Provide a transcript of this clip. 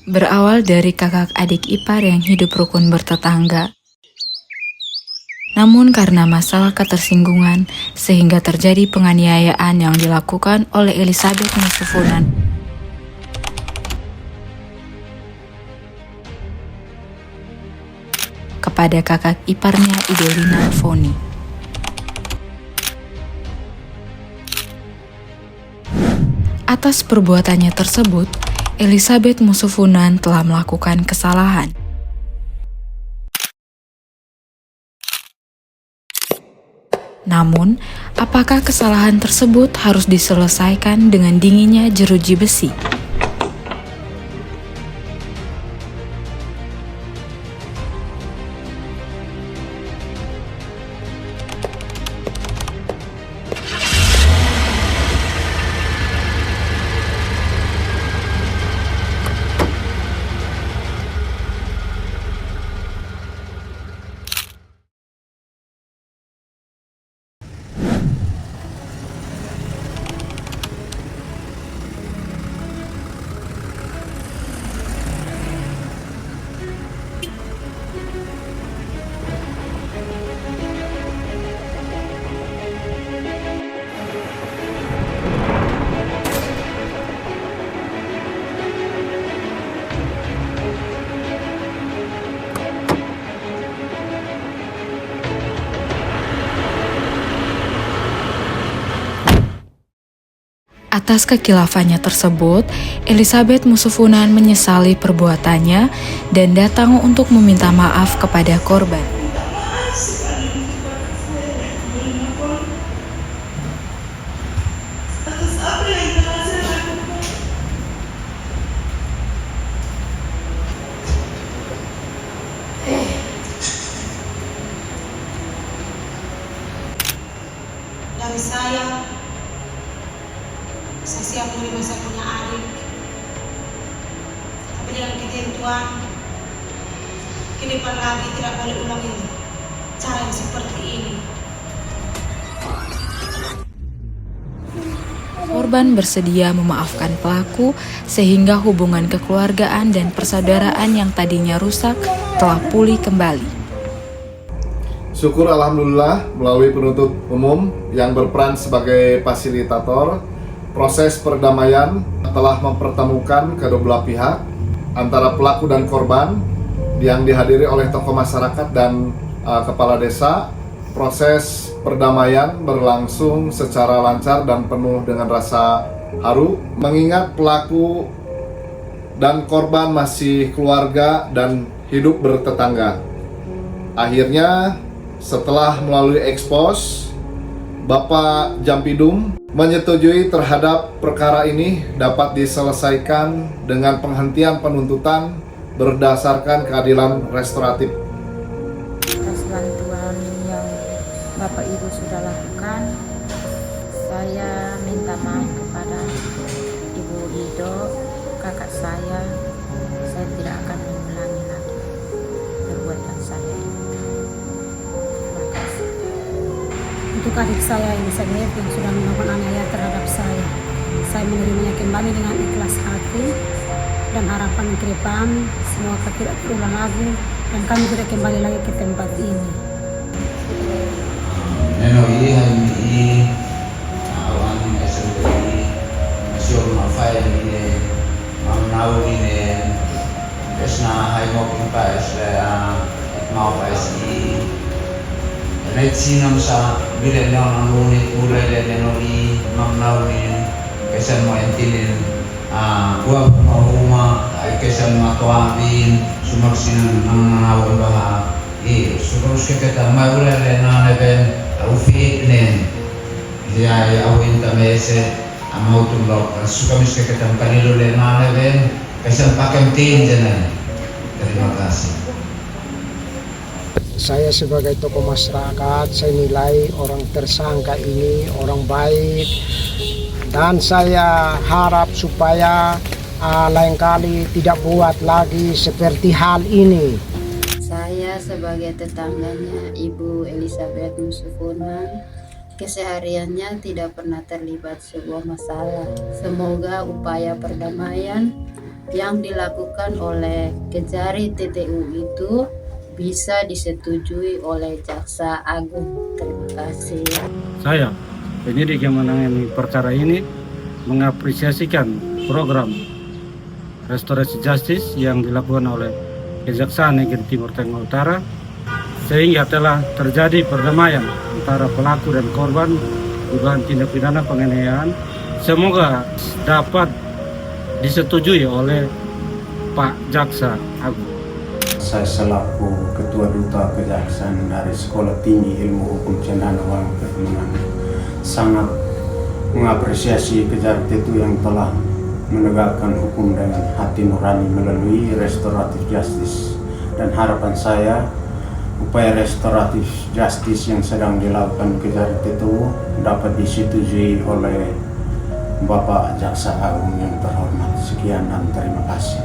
Berawal dari kakak adik ipar yang hidup rukun bertetangga. Namun karena masalah ketersinggungan, sehingga terjadi penganiayaan yang dilakukan oleh Elizabeth Musufunan kepada kakak iparnya Idelina Foni. Atas perbuatannya tersebut, Elizabeth Musufunan telah melakukan kesalahan. Namun, apakah kesalahan tersebut harus diselesaikan dengan dinginnya jeruji besi? Atas kekilafannya tersebut, Elizabeth Musufunan menyesali perbuatannya dan datang untuk meminta maaf kepada korban. Dari saya siap menerima saya punya adik. Tapi dengan ketentuan, kini lagi tidak boleh ulangi cara yang seperti ini. Korban bersedia memaafkan pelaku sehingga hubungan kekeluargaan dan persaudaraan yang tadinya rusak telah pulih kembali. Syukur alhamdulillah melalui penuntut umum yang berperan sebagai fasilitator, proses perdamaian telah mempertemukan kedua belah pihak antara pelaku dan korban yang dihadiri oleh tokoh masyarakat dan kepala desa. Proses perdamaian berlangsung secara lancar dan penuh dengan rasa haru, mengingat pelaku dan korban masih keluarga dan hidup bertetangga. Akhirnya, setelah melalui ekspos, Bapak Jampidum menyetujui terhadap perkara ini dapat diselesaikan dengan penghentian penuntutan berdasarkan keadilan restoratif. Atas bantuan yang Bapak Ibu sudah lakukan, saya minta maaf kepada Ibu Ido, kakak saya tidak akan mengulangi lagi perbuatan saya ini. Terima kasih. Untuk adik saya Elizabeth yang sudah melakukan aniaya terhadap saya menerimanya kembali dengan ikhlas hati dan harapan ke depan semoga tidak terulang lagi dan kami tidak kembali lagi ke tempat ini. Nenoi hai awan SLI masih mafai ini mamnau ini esna hai mau kita mau pasti Retsinam sa bila na ngunit mulai dari nenoi mamnau ini kesan mau entinin gua mau rumah kesan mau tuamin sumaksin mengenal bahwa terus kita mau mulai na leben ufi nen dia awin tamese mau tulok suka miske kita kanilo le na leben kesan pakai tin jalan. Terima kasih. Saya sebagai tokoh masyarakat, saya nilai orang tersangka ini orang baik, Dan saya harap supaya lain kali tidak buat lagi seperti hal ini. Saya sebagai tetangganya Ibu Elizabeth Musufuna, kesehariannya tidak pernah terlibat sebuah masalah. Semoga upaya perdamaian yang dilakukan oleh Kejari TTU itu bisa disetujui oleh Jaksa Agung. Terima kasih. Saya, penyidik yang menangani perkara ini, mengapresiasikan program restorasi justice yang dilakukan oleh Kejaksaan Negeri Timur Tengah Utara, sehingga telah terjadi perdamaian antara pelaku dan korban dugaan tindak pidana penganiayaan. Semoga dapat disetujui oleh Pak Jaksa Agung. Saya selaku Ketua Duta Kejaksaan dari Sekolah Tinggi Ilmu Hukum Cendana Wangi Kemenang sangat mengapresiasi Kejari TTU yang telah menegakkan hukum dengan hati nurani melalui restoratif justice, dan harapan saya upaya restoratif justice yang sedang dilakukan Kejari TTU dapat disetujui oleh Bapak Jaksa Agung yang terhormat. Sekian dan terima kasih.